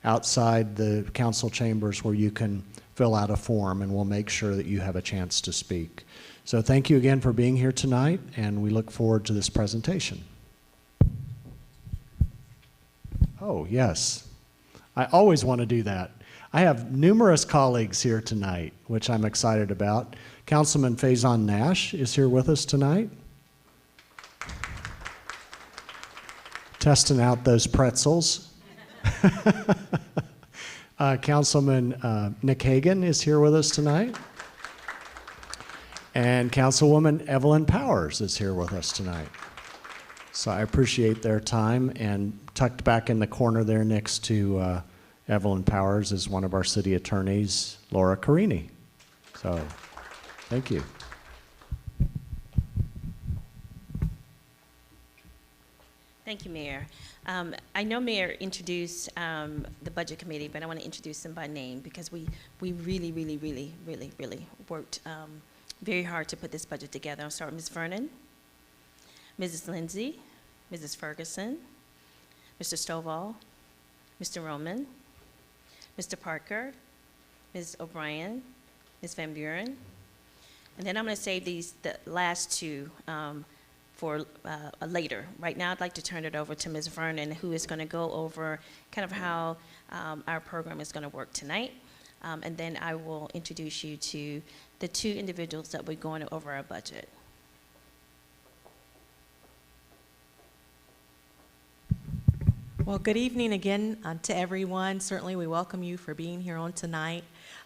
outside the council chambers where you can fill out a form, and we'll make sure that you have a chance to speak. So thank you again for being here tonight, and we look forward to this presentation. Oh, yes. I always want to do that. I have numerous colleagues here tonight, which I'm excited about. Councilman Faison Nash is here with us tonight. Testing out those pretzels. Councilman Nick Hagan is here with us tonight. And Councilwoman Evelyn Powers is here with us tonight. So I appreciate their time, and tucked back in the corner there next to Evelyn Powers is one of our city attorneys, Laura Carini. So thank you. Thank you, Mayor. I know Mayor introduced the Budget Committee, but I want to introduce them by name because we really worked very hard to put this budget together. I'll start with Ms. Vernon, Mrs. Lindsay, Mrs. Ferguson, Mr. Stovall, Mr. Roman, Mr. Parker, Ms. O'Brien, Ms. Van Buren, and then I'm going to save the last two for later. Right now, I'd like to turn it over to Ms. Vernon, who is going to go over kind of how our program is going to work tonight, and then I will introduce you to the two individuals that we're going over our budget. Well, good evening again to everyone. Certainly we welcome you for being here on tonight.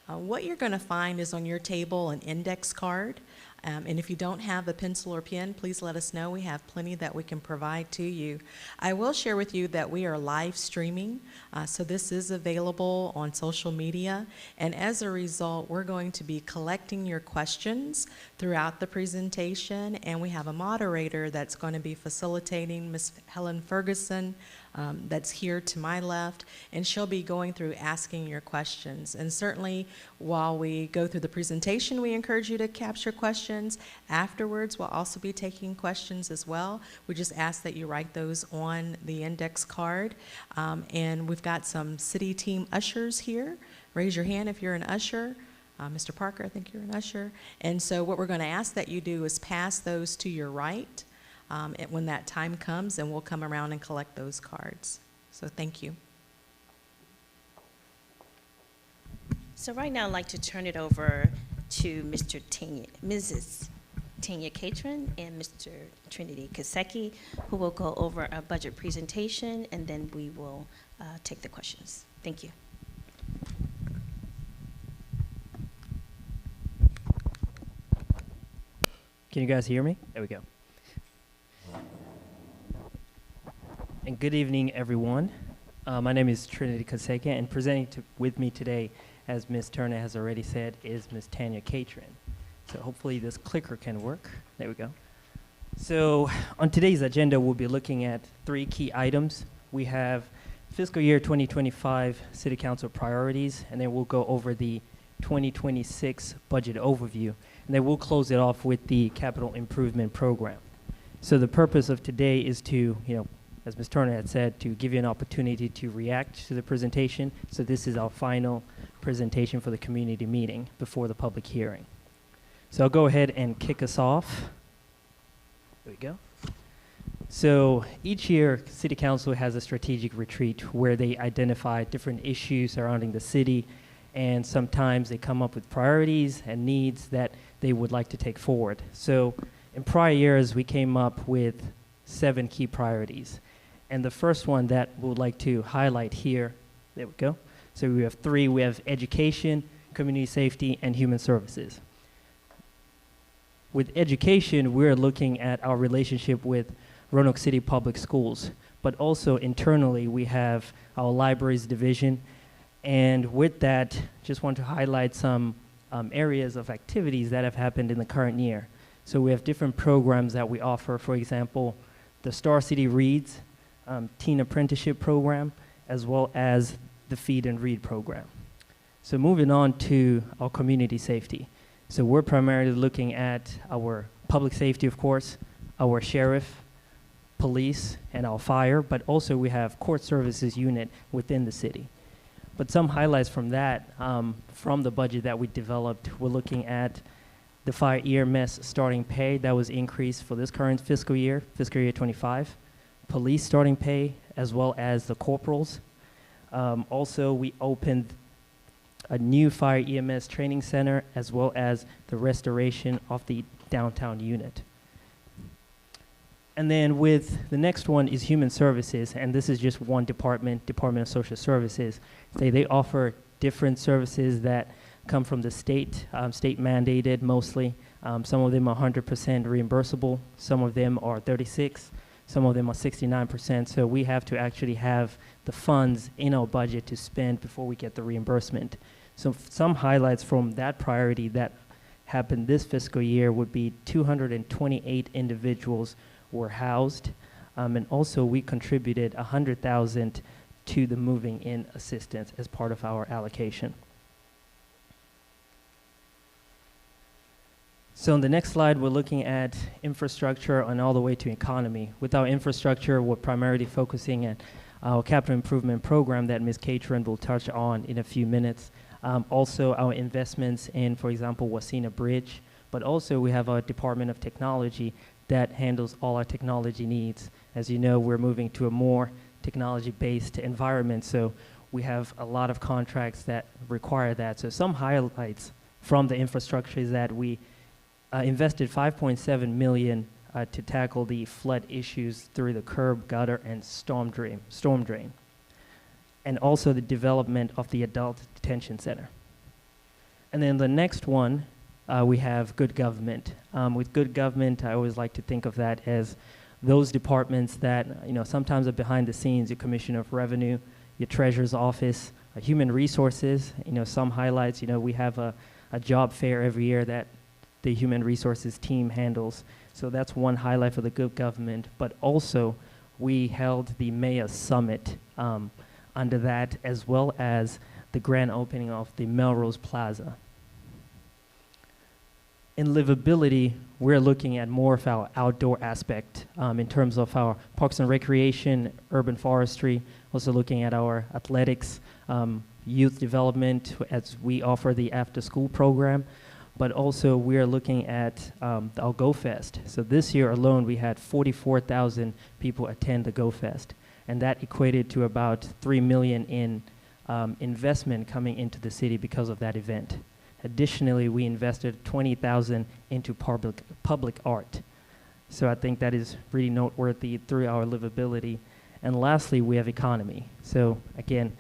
What you're going to find is on your table an index card. And if you don't have a pencil or pen, please let us know. We have plenty that we can provide to you. I will share with you that we are live streaming, so this is available on social media. And as a result, we're going to be collecting your questions throughout the presentation, and we have a moderator that's going to be facilitating, Ms. Helen Ferguson, that's here to my left, and she'll be going through asking your questions. And certainly, while we go through the presentation, we encourage you to capture questions. Afterwards, we'll also be taking questions as well. We just ask that you write those on the index card. And we've got some city team ushers here. Raise your hand if you're an usher. Mr. Parker, I think you're an usher. And so what we're going to ask that you do is pass those to your right when that time comes, and we'll come around and collect those cards. So thank you. So right now, I'd like to turn it over to Mrs. Tanya Catron and Mr. Trinity Kaseki, who will go over a budget presentation, and then we will take the questions. Thank you. Can you guys hear me? There we go. And good evening, everyone. My name is Trinity Kaseka, and presenting with me today, as Ms. Turner has already said, is Ms. Tanya Catron. So hopefully this clicker can work. There we go. So on today's agenda, we'll be looking at 3 key items. We have fiscal year 2025 City Council priorities, and then we'll go over the 2026 budget overview, and then we'll close it off with the capital improvement program. So the purpose of today is to, as Ms. Turner had said, to give you an opportunity to react to the presentation. So this is our final presentation for the community meeting before the public hearing. So I'll go ahead and kick us off. There we go. So each year, City Council has a strategic retreat where they identify different issues surrounding the city, and sometimes they come up with priorities and needs that they would like to take forward. So in prior years, we came up with 7 key priorities. And the first one that we would like to highlight here, there we go. So we have 3. We have education, community safety, and human services. With education, we're looking at our relationship with Roanoke City Public Schools, but also internally we have our libraries division. And with that, just want to highlight some areas of activities that have happened in the current year. So we have different programs that we offer, for example, the Star City Reads, teen apprenticeship program, as well as the Feed and Read program. So moving on to our community safety. So we're primarily looking at our public safety, of course, our sheriff, police, and our fire, but also we have court services unit within the city. But some highlights from that, from the budget that we developed, we're looking at the fire EMS starting pay that was increased for this current fiscal year 25, police starting pay, as well as the corporals. Also, we opened a new fire EMS training center, as well as the restoration of the downtown unit. And then with the next one is human services, and this is just one department, Department of Social Services. They offer different services that come from the state, state mandated mostly. Some of them are 100% reimbursable, some of them are 36, some of them are 69%. So we have to actually have the funds in our budget to spend before we get the reimbursement. So some highlights from that priority that happened this fiscal year would be 228 individuals were housed, and also we contributed $100,000 to the moving in assistance as part of our allocation. So on the next slide, we're looking at infrastructure and all the way to economy. With our infrastructure, we're primarily focusing at our capital improvement program that Ms. Catron will touch on in a few minutes. Also our investments in, for example, Wasina Bridge, but also we have our Department of Technology that handles all our technology needs. As you know, we're moving to a more technology-based environment, so we have a lot of contracts that require that. So some highlights from the infrastructure is that we invested $5.7 million to tackle the flood issues through the curb, gutter, and storm drain, and also the development of the adult detention center. And then the next one, we have good government. With good government, I always like to think of that as those departments that sometimes are behind the scenes. Your Commissioner of Revenue, your Treasurer's Office, Human Resources. Some highlights. We have a job fair every year that the Human Resources team handles. So that's one highlight for the good government. But also, we held the Mayor's Summit under that, as well as the grand opening of the Melrose Plaza. In livability, we're looking at more of our outdoor aspect in terms of our parks and recreation, urban forestry, also looking at our athletics, youth development as we offer the after-school program, but also we're looking at our Go Fest. So this year alone, we had 44,000 people attend the Go Fest, and that equated to about $3 million in investment coming into the city because of that event. Additionally, we invested $20,000 into public art. So I think that is really noteworthy through our livability. And lastly, we have economy. So again,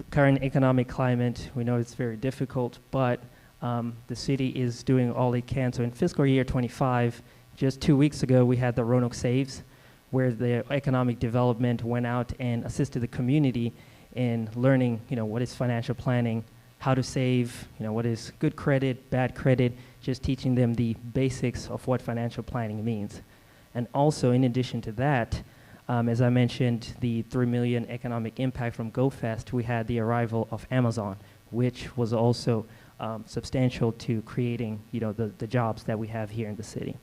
current economic climate, we know it's very difficult, but the city is doing all it can. So in fiscal year 25, just 2 weeks ago, we had the Roanoke Saves, where the economic development went out and assisted the community in learning, what is financial planning, how to save, what is good credit, bad credit, just teaching them the basics of what financial planning means. And also, in addition to that, as I mentioned, the $3 million economic impact from GoFest, we had the arrival of Amazon, which was also substantial to creating, the jobs that we have here in the city.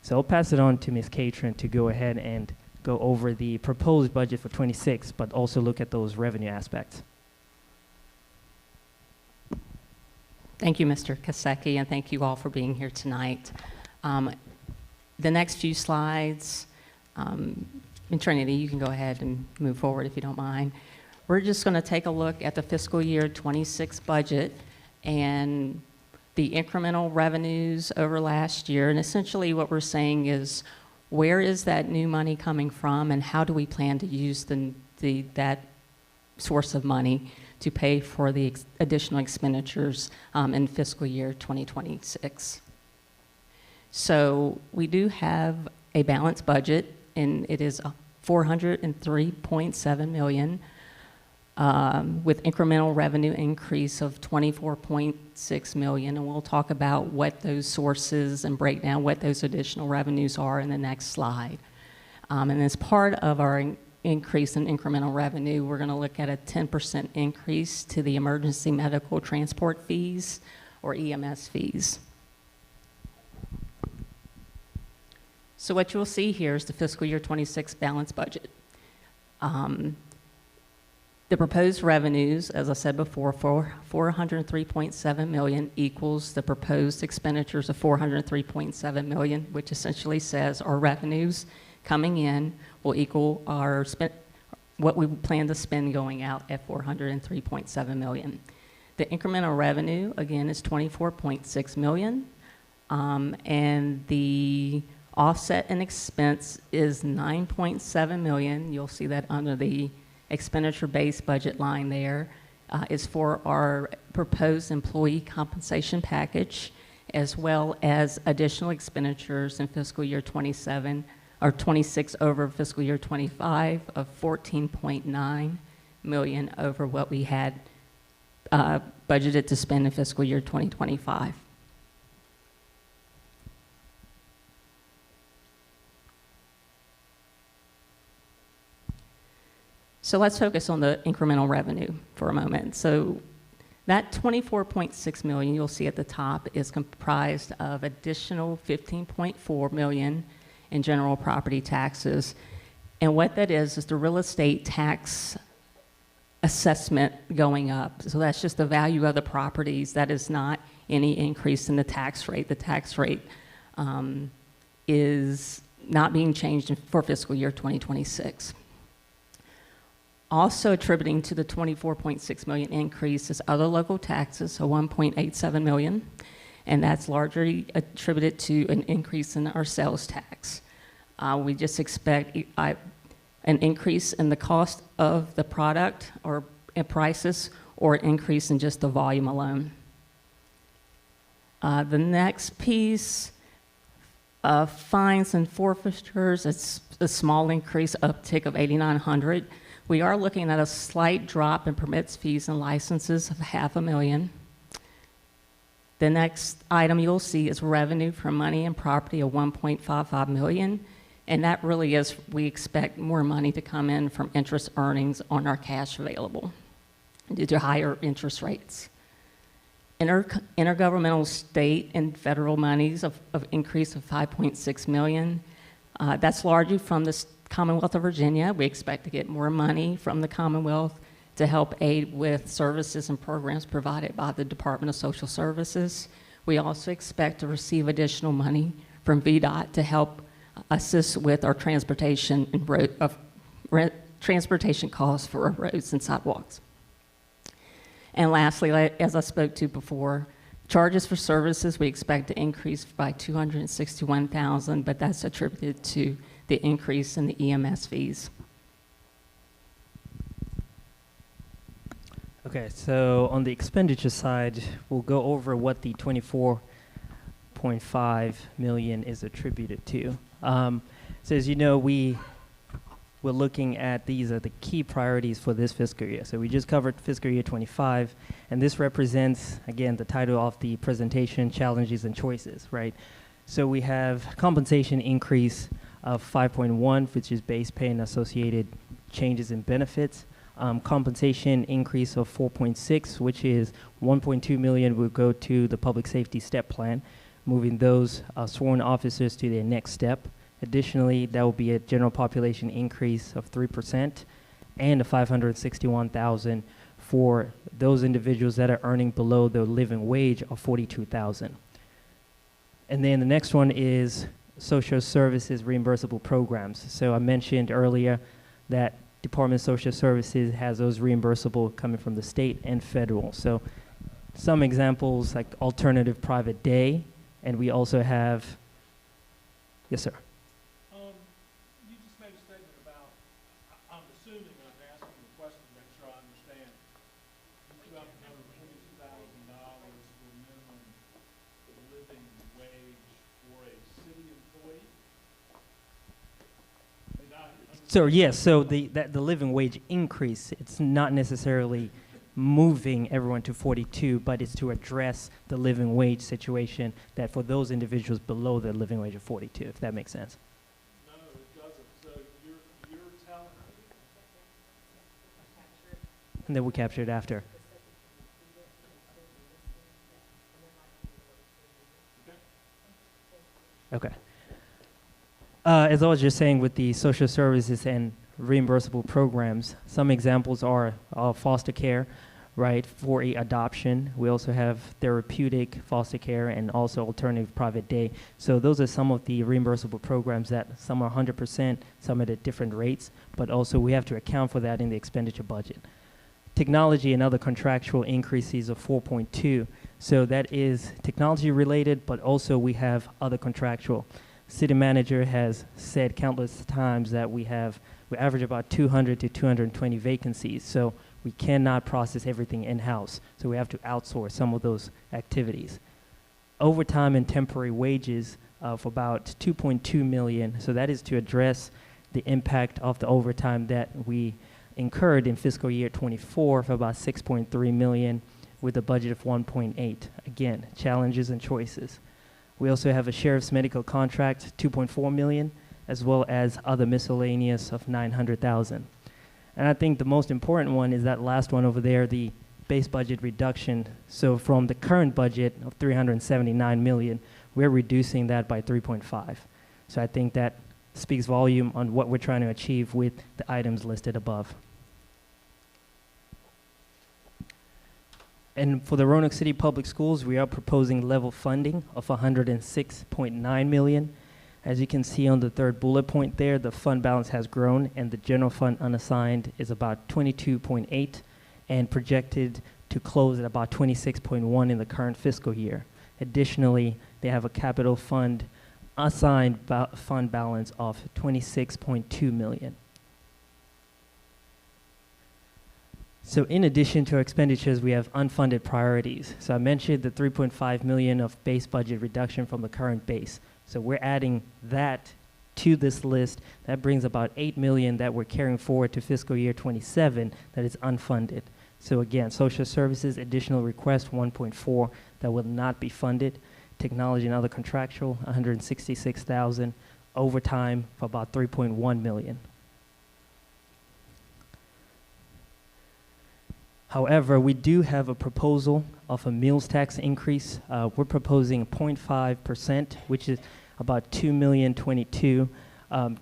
So I'll pass it on to Ms. Catron to go ahead and go over the proposed budget for 26, but also look at those revenue aspects. Thank you, Mr. Kaseki, and thank you all for being here tonight. The next few slides, and Trinity, you can go ahead and move forward if you don't mind. We're just going to take a look at the fiscal year 26 budget and the incremental revenues over last year. And essentially what we're saying is, where is that new money coming from, and how do we plan to use that source of money to pay for the additional expenditures in fiscal year 2026. So we do have a balanced budget, and it is $403.7 million with incremental revenue increase of $24.6 million, and we'll talk about what those sources and break down what those additional revenues are in the next slide. And as part of our increase in incremental revenue, we're going to look at a 10% increase to the emergency medical transport fees, or EMS fees. So what you'll see here is the fiscal year 26 balanced budget. The The proposed revenues, as I said before, for 403.7 million equals the proposed expenditures of 403.7 million, which essentially says our revenues coming in will equal our what we plan to spend going out at 403.7 million. The incremental revenue, again, is 24.6 million, and the offset in expense is 9.7 million. You'll see that under the expenditure-based budget line there. Is for our proposed employee compensation package, as well as additional expenditures in fiscal year 27 or 26 over fiscal year 25 of 14.9 million over what we had budgeted to spend in fiscal year 2025. So let's focus on the incremental revenue for a moment. So that 24.6 million you'll see at the top is comprised of additional 15.4 million in general property taxes. And what that is the real estate tax assessment going up. So that's just the value of the properties. That is not any increase in the tax rate. The tax rate is not being changed for fiscal year 2026. Also attributing to the 24.6 million increase is other local taxes, so 1.87 million, and that's largely attributed to an increase in our sales tax. We just expect an increase in the cost of the product or prices, or an increase in just the volume alone. The next piece, fines and forfeitures, it's a small increase, uptick of 8,900. We are looking at a slight drop in permits, fees, and licenses of $500,000. The next item you'll see is revenue from money and property of $1.55 million, and that really is, we expect more money to come in from interest earnings on our cash available due to higher interest rates. Intergovernmental state and federal monies of increase of $5.6 million. That's largely from the Commonwealth of Virginia. We expect to get more money from the Commonwealth to help aid with services and programs provided by the Department of Social Services. We also expect to receive additional money from VDOT to help assist with our transportation and transportation costs for our roads and sidewalks. And lastly, as I spoke to before, charges for services we expect to increase by $261,000, but that's attributed to the increase in the EMS fees. Okay, so on the expenditure side, we'll go over what the 24.5 million is attributed to. So as you know, we're looking at these are the key priorities for this fiscal year. So we just covered fiscal year 25, and this represents, again, the title of the presentation, Challenges and Choices, right? So we have compensation increase of 5.1, which is base pay and associated changes in benefits. Compensation increase of 4.6, which is 1.2 million will go to the public safety step plan, moving those sworn officers to their next step. Additionally, that will be a general population increase of 3% and a 561,000 for those individuals that are earning below the living wage of 42,000. And then the next one is social services reimbursable programs. So I mentioned earlier that Department of Social Services has those reimbursable coming from the state and federal. So some examples like alternative private day, and we also have, yes sir. You just made a statement about, I'm assuming, and I'm asking the question to make sure I understand, you threw out the number $22,000 for minimum living wage for a city employee? So yes, so the living wage increase, it's not necessarily moving everyone to 42, but it's to address the living wage situation that for those individuals below the living wage of 42, if that makes sense. No, it doesn't. So you're telling me. And then we capture it after. Okay. As I was just saying with the social services and reimbursable programs. Some examples are foster care, right, for adoption. We also have therapeutic foster care and also alternative private day. So those are some of the reimbursable programs that some are 100%, some are at different rates, but also we have to account for that in the expenditure budget. Technology and other contractual increases of 4.2. So that is technology related, but also we have other contractual. City manager has said countless times that we average about 200 to 220 vacancies. So we cannot process everything in-house. So we have to outsource some of those activities. Overtime and temporary wages of about 2.2 million. So that is to address the impact of the overtime that we incurred in fiscal year 24 for about 6.3 million with a budget of 1.8. Again, challenges and choices. We also have a sheriff's medical contract, 2.4 million, as well as other miscellaneous of 900,000. And I think the most important one is that last one over there, the base budget reduction. So from the current budget of 379 million, we're reducing that by 3.5. So I think that speaks volume on what we're trying to achieve with the items listed above. And for the Roanoke City Public Schools, we are proposing level funding of 106.9 million. As you can see on the third bullet point there, the fund balance has grown and the general fund unassigned is about 22.8 and projected to close at about 26.1 in the current fiscal year. Additionally, they have a capital fund assigned fund balance of 26.2 million. So in addition to our expenditures, we have unfunded priorities. So I mentioned the 3.5 million of base budget reduction from the current base. So we're adding that to this list. That brings about 8 million that we're carrying forward to fiscal year 27 that is unfunded. So again, social services, additional request 1.4 that will not be funded. Technology and other contractual, 166,000. Overtime for about 3.1 million. However, we do have a proposal of a meals tax increase. We're proposing 0.5%, which is about $2,022,000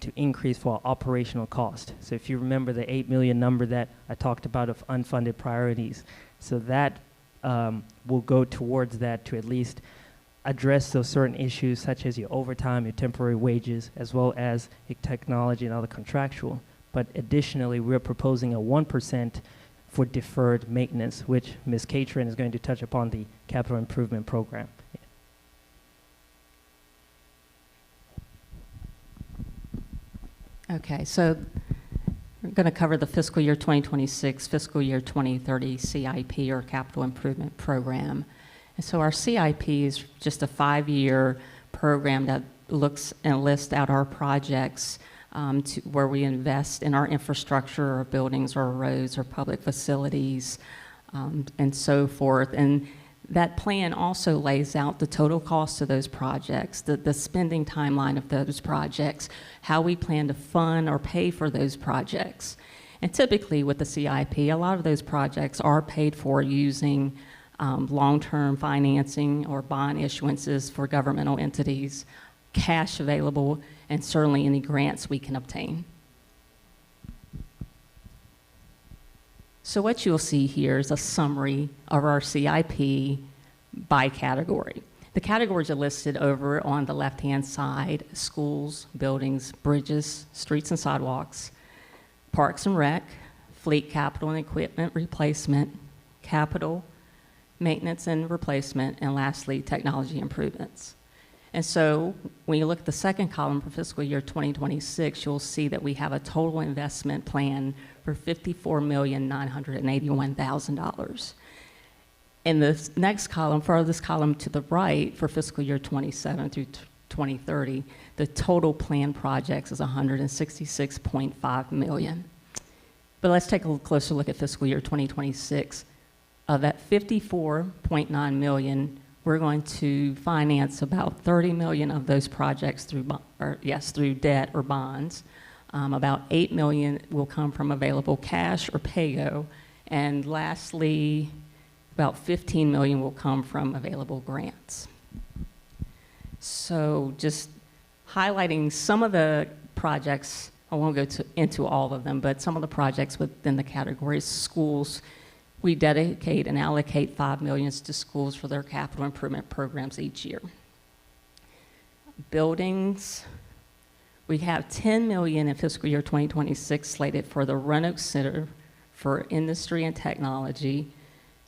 to increase for our operational cost. So if you remember the 8 million number that I talked about of unfunded priorities, so that will go towards that to at least address those certain issues such as your overtime, your temporary wages, as well as your technology and other contractual. But additionally, we're proposing a 1% for deferred maintenance, which Ms. Catron is going to touch upon the capital improvement program. Okay, so we're going to cover the fiscal year 2026, fiscal year 2030 CIP or capital improvement program. And so our CIP is just a 5-year program that looks and lists out our projects where we invest in our infrastructure, our buildings, or roads, or public facilities, and so forth. And that plan also lays out the total cost of those projects, the spending timeline of those projects, how we plan to fund or pay for those projects. And typically with the CIP, a lot of those projects are paid for using long-term financing or bond issuances for governmental entities, cash available, and certainly any grants we can obtain. So what you'll see here is a summary of our CIP by category. The categories are listed over on the left-hand side: schools, buildings, bridges, streets and sidewalks, parks and rec, fleet capital and equipment replacement, capital, maintenance and replacement, and lastly, technology improvements. And so when you look at the second column for fiscal year 2026, you'll see that we have a total investment plan for $54,981,000. In the next column, farthest column to the right, for fiscal year 27 through 2030, the total planned projects is $166.5 million. But let's take a closer look at fiscal year 2026. Of that $54.9 million, we're going to finance about 30 million of those projects through debt or bonds. About 8 million will come from available cash or PAYO, and lastly, about 15 million will come from available grants. So just highlighting some of the projects I won't go into all of them, but some of the projects within the categories, schools, we dedicate and allocate $5 million to schools for their capital improvement programs each year. Buildings, we have $10 million in fiscal year 2026 slated for the Roanoke Center for Industry and Technology,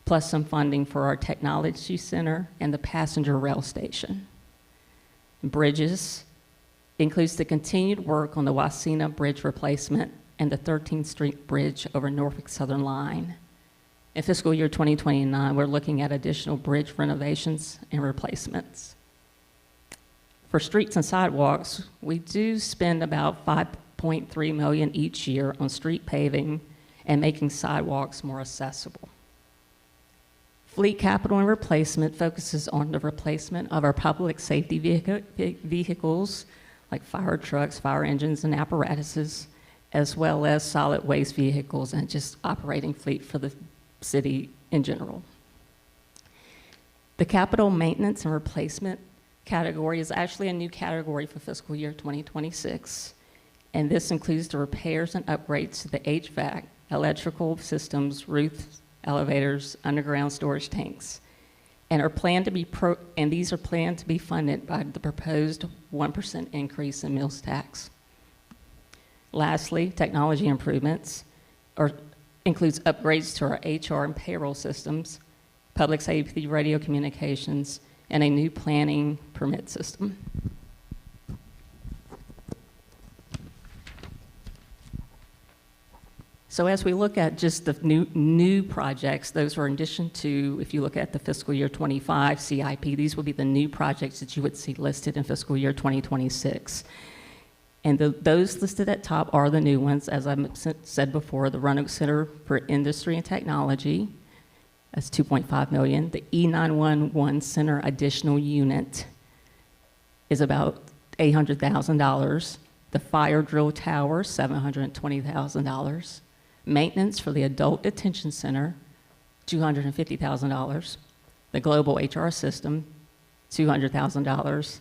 plus some funding for our Technology Center and the passenger rail station. Bridges includes the continued work on the Wasena Bridge replacement and the 13th Street Bridge over Norfolk Southern Line. In fiscal year 2029, we're looking at additional bridge renovations and replacements. For streets and sidewalks, we do spend about $5.3 million each year on street paving and making sidewalks more accessible. Fleet capital and replacement focuses on the replacement of our public safety vehicles, like fire trucks, fire engines, and apparatuses, as well as solid waste vehicles and just operating fleet for the city in general. The capital maintenance and replacement category is actually a new category for fiscal year 2026, and this includes the repairs and upgrades to the HVAC, electrical systems, roofs, elevators, underground storage tanks, and these are planned to be funded by the proposed 1% increase in meals tax. Lastly, technology improvements includes upgrades to our HR and payroll systems, public safety radio communications, and a new planning permit system. So as we look at just the new projects, those are in addition to, if you look at the fiscal year 25 CIP, these will be the new projects that you would see listed in fiscal year 2026. And those listed at top are the new ones, as I said before, the Roanoke Center for Industry and Technology, that's $2.5 million. The E911 Center additional unit is about $800,000. The fire drill tower, $720,000. Maintenance for the Adult Detention Center, $250,000. The Global HR System, $200,000.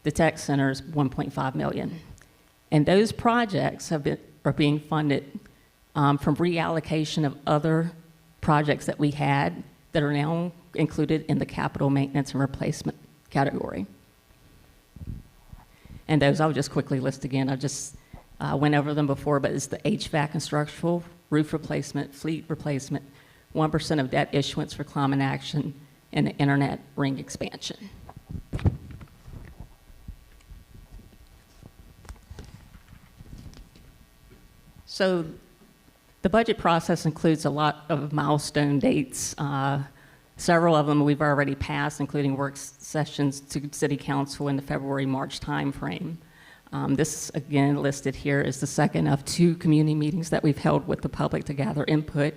The Tech Center is $1.5 million. And those projects are being funded from reallocation of other projects that we had that are now included in the capital maintenance and replacement category. And those I'll just quickly list again. I just went over them before, but it's the HVAC and structural, roof replacement, fleet replacement, 1% of debt issuance for climate action, and the internet ring expansion. So the budget process includes a lot of milestone dates. Several of them we've already passed, including work sessions to City Council in the February-March timeframe. This, again, listed here is the second of 2 community meetings that we've held with the public to gather input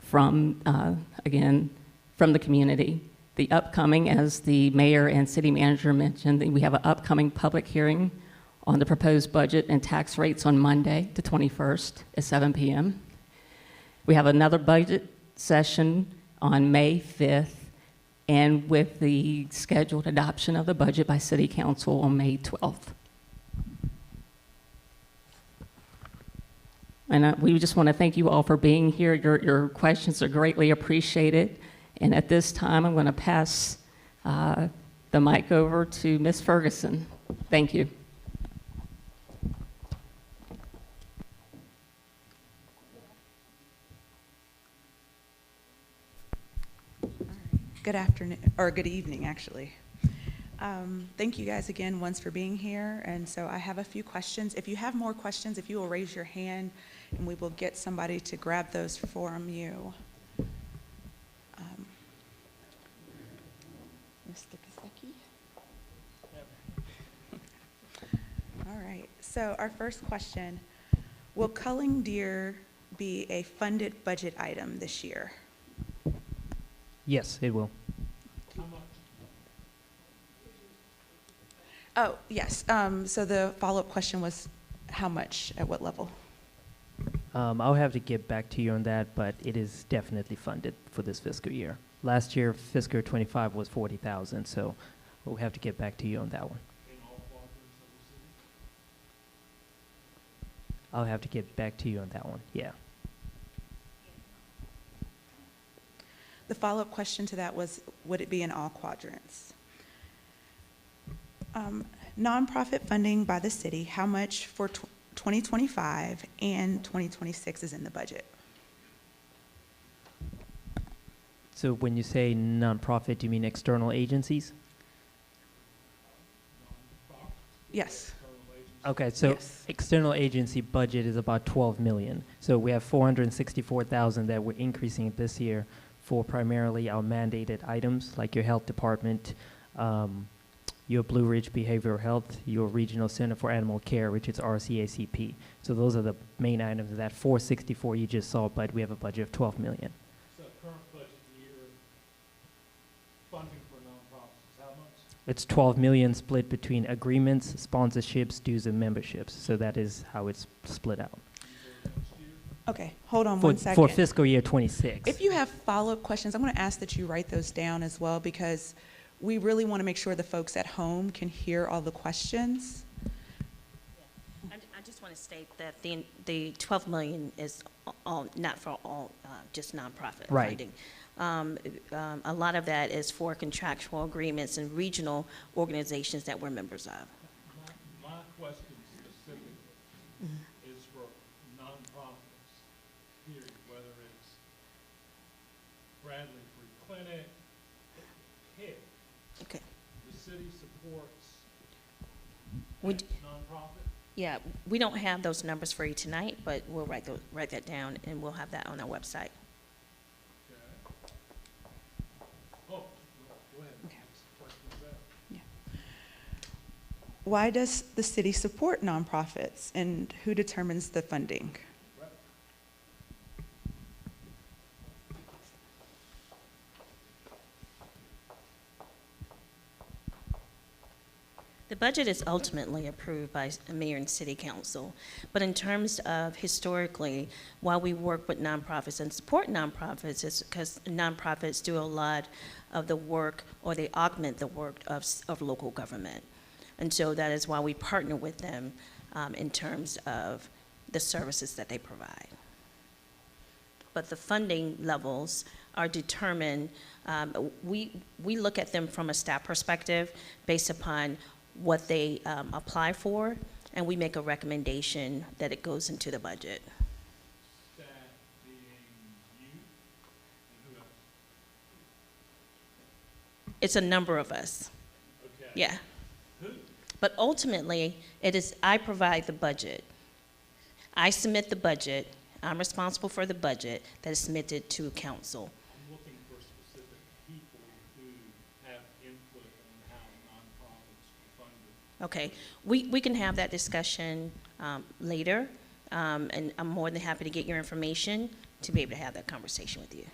from, again, from the community. The upcoming, as the mayor and city manager mentioned, we have an upcoming public hearing on the proposed budget and tax rates on Monday, the 21st at 7 p.m. We have another budget session on May 5th, and with the scheduled adoption of the budget by City Council on May 12th. And we just want to thank you all for being here. Your questions are greatly appreciated. And at this time, I'm going to pass the mic over to Ms. Ferguson. Thank you. Good afternoon, or good evening, actually. Thank you guys again once for being here. And so I have a few questions. If you have more questions, if you will raise your hand, and we will get somebody to grab those from you. Mr. Kaseki? All right, so our first question, will culling deer be a funded budget item this year? Yes, it will. Oh, yes. So the follow-up question was how much, at what level? I'll have to get back to you on that, but it is definitely funded for this fiscal year. Last year, fiscal year 25 was 40,000, so we'll have to get back to you on that one. In all quadrants of I'll have to get back to you on that one. Yeah. The follow-up question to that was, would it be in all quadrants? Nonprofit funding by the city, how much for 2025 and 2026 is in the budget? So when you say nonprofit, do you mean external agencies? Yes. Okay, so Yes. external agency budget is about 12 million. So we have 464,000 that we're increasing this year for primarily our mandated items like your health department, your Blue Ridge Behavioral Health, your Regional Center for Animal Care, which is RCACP. So those are the main items of that 464 you just saw, but we have a budget of 12 million. So current budget year, funding for nonprofits is how much? It's 12 million split between agreements, sponsorships, dues, and memberships. So that is how it's split out. Next year? Okay, hold on For, one second. for fiscal year 26. If you have follow-up questions, I'm going to ask that you write those down as well, because we really want to make sure the folks at home can hear all the questions. I just want to state that the 12 million is all, not for all, just nonprofit Right. funding. A lot of that is for contractual agreements and regional organizations that we're members of. My question specifically is for nonprofits, period, whether it's Bradley Free Clinic, HIT, Okay. the city supports We X d- nonprofit. Yeah, we don't have those numbers for you tonight, but we'll write that down, and we'll have that on our website. Okay. Oh, go ahead. Okay. Questions there? Why does the city support nonprofits, and who determines the funding? Right. The budget is ultimately approved by mayor and city council, but in terms of historically, while we work with nonprofits and support nonprofits, it's because nonprofits do a lot of the work, or they augment the work of local government. And so that is why we partner with them in terms of the services that they provide. But the funding levels are determined, we look at them from a staff perspective based upon what they apply for, and we make a recommendation that it goes into the budget. Staff being you and who else? It's a number of us, Okay. yeah. Who? But ultimately, it is, I provide the budget. I submit the budget, I'm responsible for the budget that is submitted to council. I'm looking for specific people who have input on how nonprofits are funded. Okay, we can have that discussion later, and I'm more than happy to get your information to be able to have that conversation with you.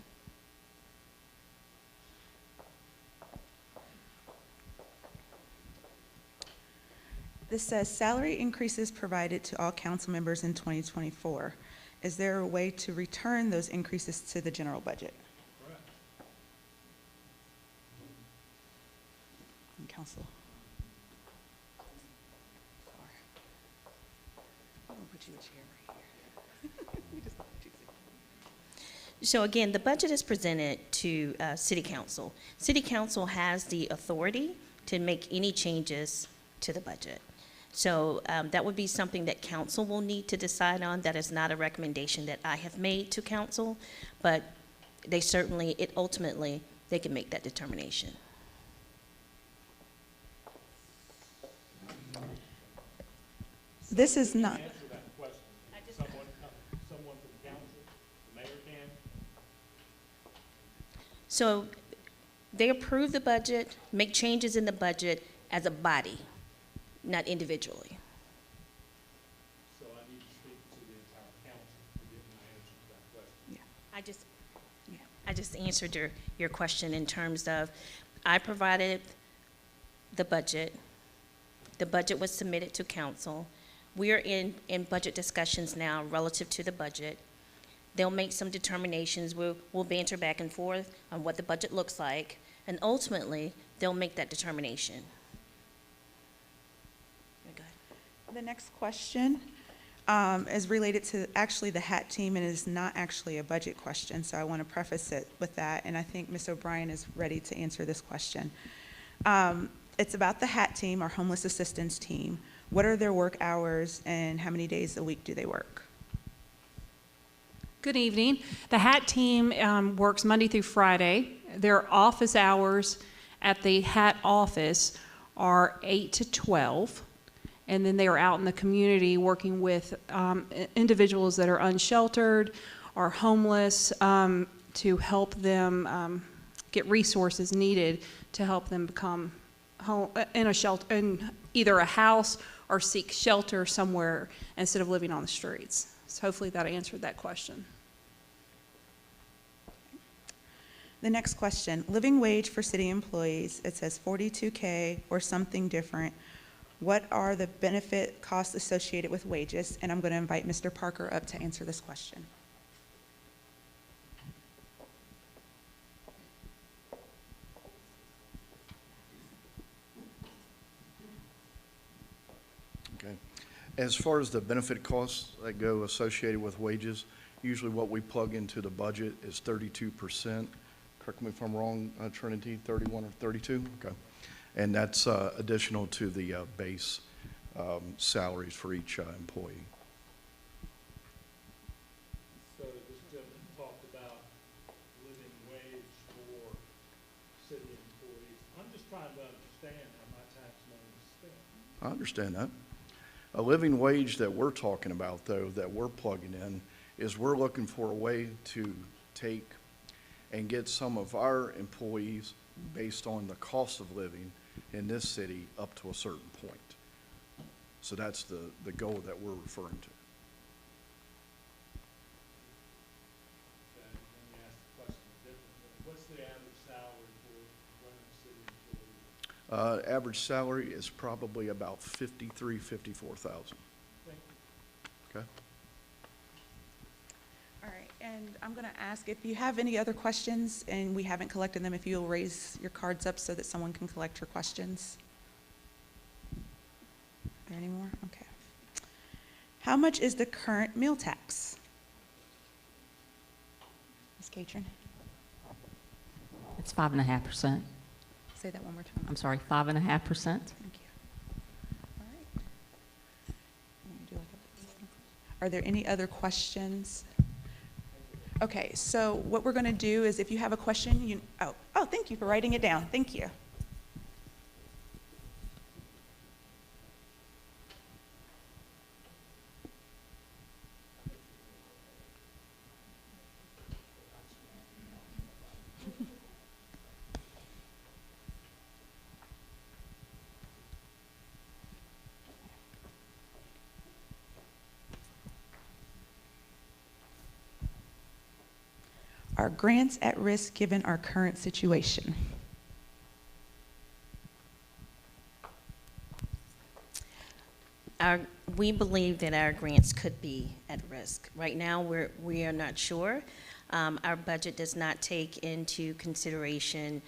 This says salary increases provided to all council members in 2024. Is there a way to return those increases to the general budget? Correct. And council? I'm gonna put you a chair right here. We just put you there. So again, the budget is presented to City Council. City Council has the authority to make any changes to the budget. So that would be something that council will need to decide on. That is not a recommendation that I have made to council, but they certainly, ultimately, they can make that determination. This is not, Answer that question. Someone from council, the mayor can? So they approve the budget, make changes in the budget as a body, not individually. So I need to speak to the entire council to get my answer to that question. I just answered your question in terms of, I provided the budget. The budget was submitted to council. We are in budget discussions now relative to the budget. They'll make some determinations. We'll banter back and forth on what the budget looks like, and ultimately, they'll make that determination. Go ahead. the next question. is related to actually the HAT team and is not actually a budget question, so I want to preface it with that, and I think Ms. O'Brien is ready to answer this question. It's about the HAT team, our homeless assistance team. What are their work hours and how many days a week do they work? Good evening. The HAT team works Monday through Friday. Their office hours at the HAT office are 8 to 12. And then they are out in the community working with individuals that are unsheltered or homeless to help them get resources needed to help them become home in a shelter, in either a house or seek shelter somewhere instead of living on the streets. So hopefully that answered that question. The next question, living wage for city employees, it says $42K or something different. What are the benefit costs associated with wages? And I'm going to invite Mr. Parker up to answer this question. Okay. As far as the benefit costs that go associated with wages, usually what we plug into the budget is 32%. Correct me if I'm wrong, Trinity, 31 or 32? Okay. And that's additional to the base salaries for each employee. So this gentleman talked about living wage for city employees. I'm just trying to understand how my tax money is spent. I understand that. A living wage that we're talking about, though, that we're plugging in, is we're looking for a way to take and get some of our employees, based on the cost of living in this city, up to a certain point. So that's the goal that we're referring to. Okay, let me ask the question differently. What's the average salary for one city employee? Average salary is probably about $53,000, $54,000. Thank you. Okay. All right, and I'm going to ask if you have any other questions and we haven't collected them, if you'll raise your cards up so that someone can collect your questions. Are there any more? Okay. How much is the current meal tax? Ms. Catron? It's 5.5%. Say that one more time. I'm sorry, 5.5%. Thank you. All right. Are there any other questions? Okay, so what we're going to do is if you have a question, oh, thank you for writing it down. Thank you. Are grants at risk given our current situation? We believe that our grants could be at risk. Right now, we are not sure. Our budget does not take into consideration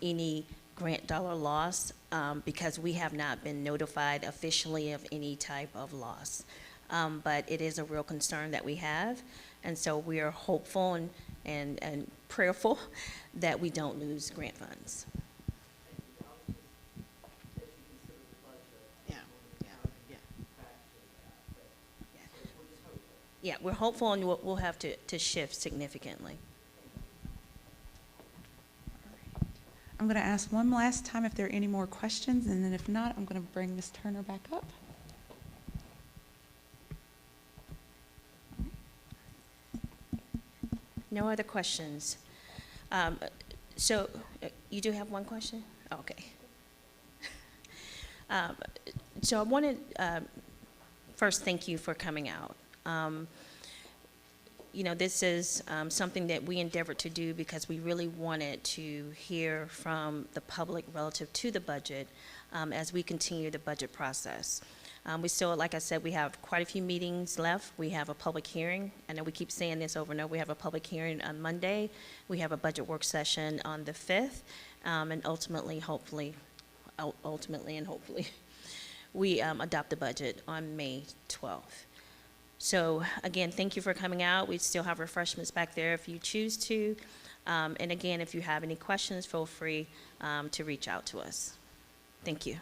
any grant dollar loss because we have not been notified officially of any type of loss. But it is a real concern that we have, and so we are hopeful and prayerful that we don't lose grant funds. Yeah, we're hopeful, and we'll have to shift significantly. I'm going to ask one last time if there are any more questions, and then if not, I'm going to bring Ms. Turner back up. No other questions. So you do have one question? Okay. So I wanted first thank you for coming out. You know, this is something that we endeavored to do because we really wanted to hear from the public relative to the budget as we continue the budget process. We still, like I said, we have quite a few meetings left. We have a public hearing. I know we keep saying this over and over. We have a public hearing on Monday. We have a budget work session on the 5th. And ultimately, hopefully, we adopt the budget on May 12th. So again, thank you for coming out. We still have refreshments back there if you choose to. And again, if you have any questions, feel free to reach out to us. Thank you.